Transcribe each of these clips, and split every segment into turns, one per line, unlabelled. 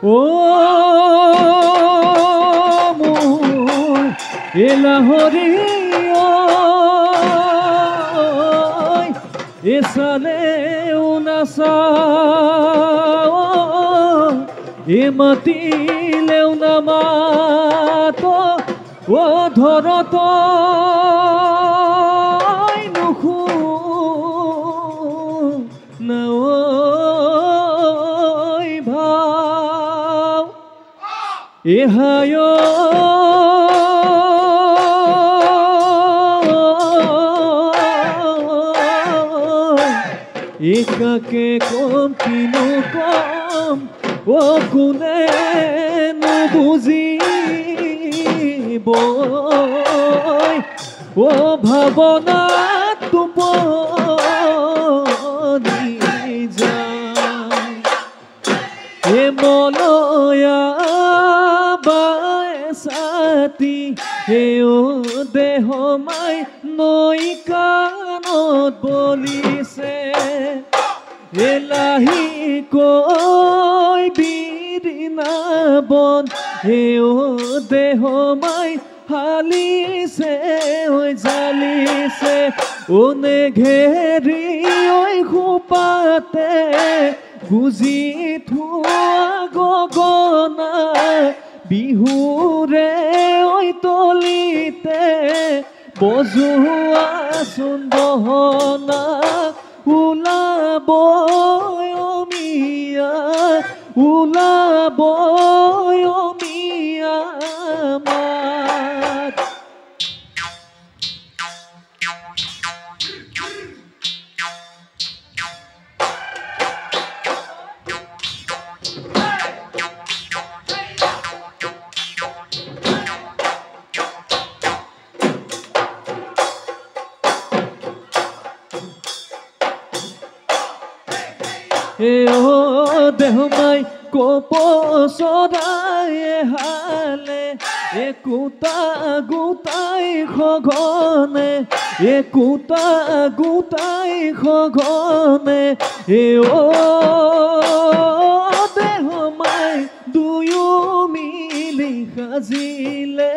ও মোর এলাহরি এসালে উনাসা এ মাতিলেও নামাত ও ধরত নুখু না ভাও এহায় একাকে কম কিনো কম ও কোনে নুবুজিব ও ভাবনা টোপনি যায় এ মলয়া বাসাতি হে ও দেহ মাই নৈ কাণত বলিছে এলাহি কৈ বিৰিণা বন হে ও দেহ মাই হালিছে ঐ জালিছে ওনে ঘেৰি ঐ খোপাতে গুজি থোৱা গগনা বিহুৰে ঐ তলিতে বজোৱা চুন্দহনা ওলাব অমিয়া ওলাব অমিয়া মাত এ ও দেহ মাই কোপ চৰাই হালে একোটা গোটাই সঘনে একোটা গোটাই সঘনে এ ও দেহ মাই দুয়ো মিলি সাজিলে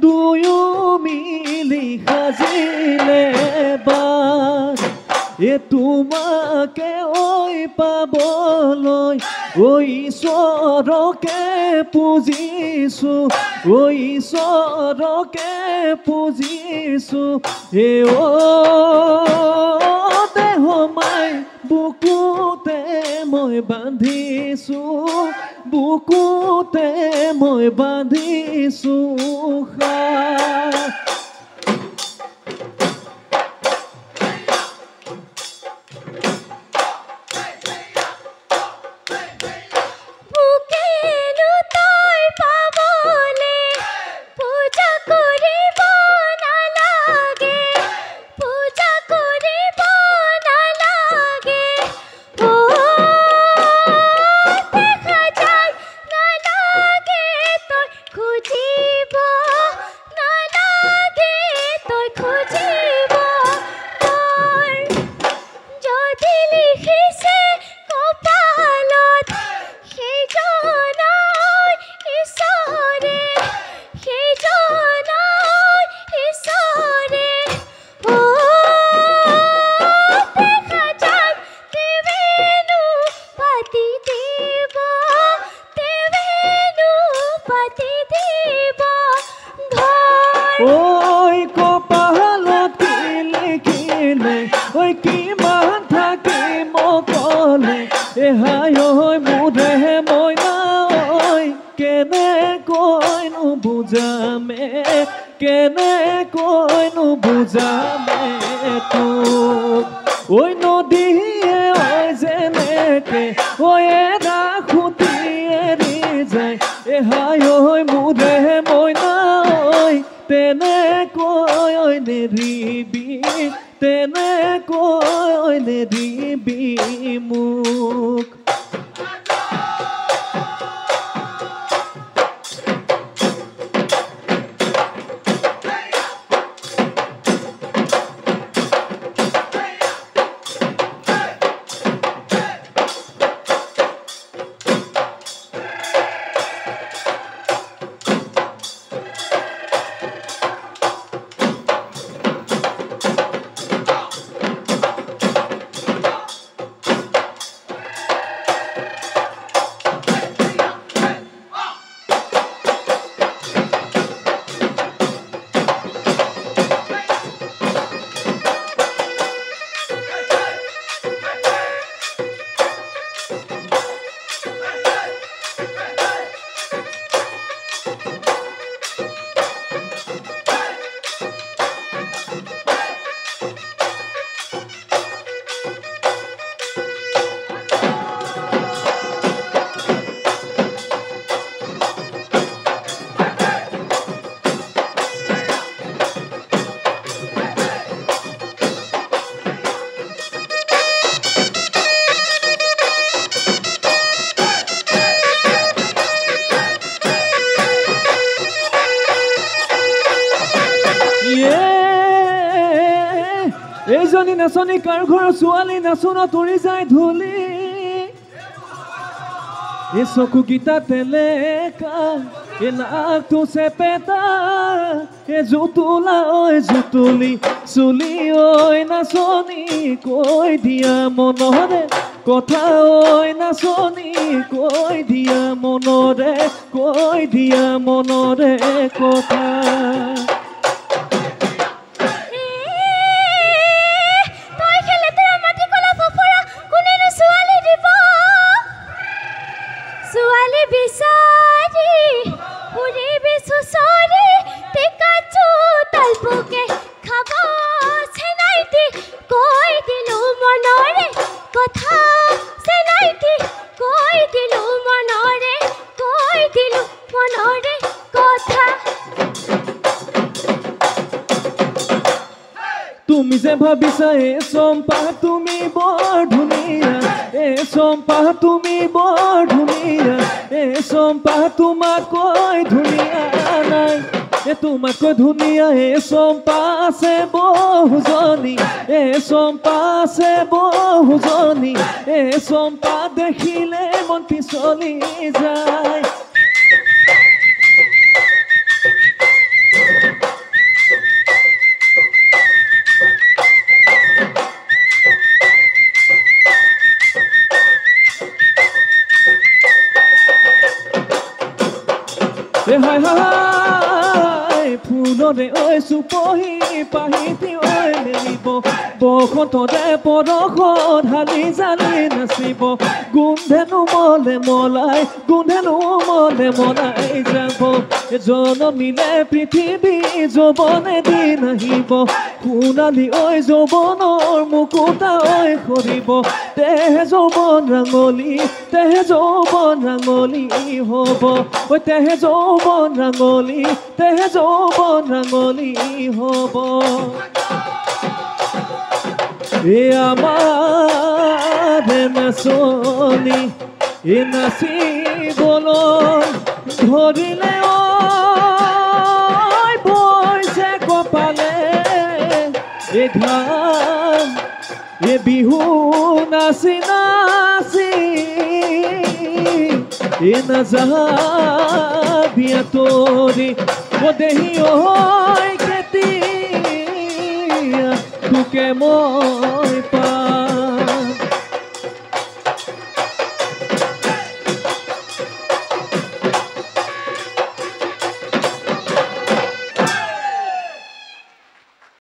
দুয়ো মিলি সাজিলে বাট এ তোমাকে ঐ পাবলৈ ঐ ঈশ্বৰকে পুজিছো ঐ ঈশ্বৰকে পুজিছো হে ও দেহ মাই বুকুতে মই বান্ধিছো বুকুতে মই বান্ধিছো ঐ কপালত লিখিলে ঐ কিমান থাকি মকলে এহাই ঐ মোৰে মইনা ঐ কেনেকৈনো বুজামে কেনেকৈনো বুজামে তোক ঐ নদীয়ে ঐ যেনেকে ঐ এৰা খুটি এৰি যায় এহাই ঐ মোৰে মইনা তেনেকৈ নেৰিবি তেনেকৈ নেৰিবি মোক নাচনী কাৰ ঘৰৰ ছোৱালী নাচোন তৰি যায় ধূলি এই চকুকেইটা তেলেকা এই নাকটো চেপেটা এই জুতুলা ঐ জুতুলি চুলি ঐ নাচনী কৈ দিয়া মনৰে কথা ঐ নাচনী কৈ দিয়া মনৰে কথা তুমি যে ভাবিছা এ চম্পা তুমি বৰ ধুনীয়া এ চম্পা তুমি বৰ ধুনীয়া এ চম্পা তোমাতকৈ ধুনীয়া নাই এ তোমাতকৈ ধুনীয়া এ চম্পা আছে বহুজনী এ চম্পা আছে বহুজনী এ চম্পা দেখিলে মন পিছলি যায় হাই হাই ফুলৰে ঐ চুপহি পাহিতি ঐ মেলিব বসন্ততে পৰশত হালি জালি নাচিব গোন্ধেনো মলে মলাই যাব জনমিলে পৃথিৱী যৌৱনেদি নাহিব সোণালী ঐ যৌৱনৰ মুকুতা ঐ সৰিব তেহে যৌৱন ৰাঙলী হ'ব ঐ তেহে যৌৱন ৰাঙলী হ'ব এ আমাৰ নাচনী এ নাচিবলৈ ধৰিলে ঐ বৈছে কপালে এ ঘাম এ বিহু নাচি এ নাযাবি আঁতৰি ও দেহি ঐ কেতিয়া তোকে মই পাম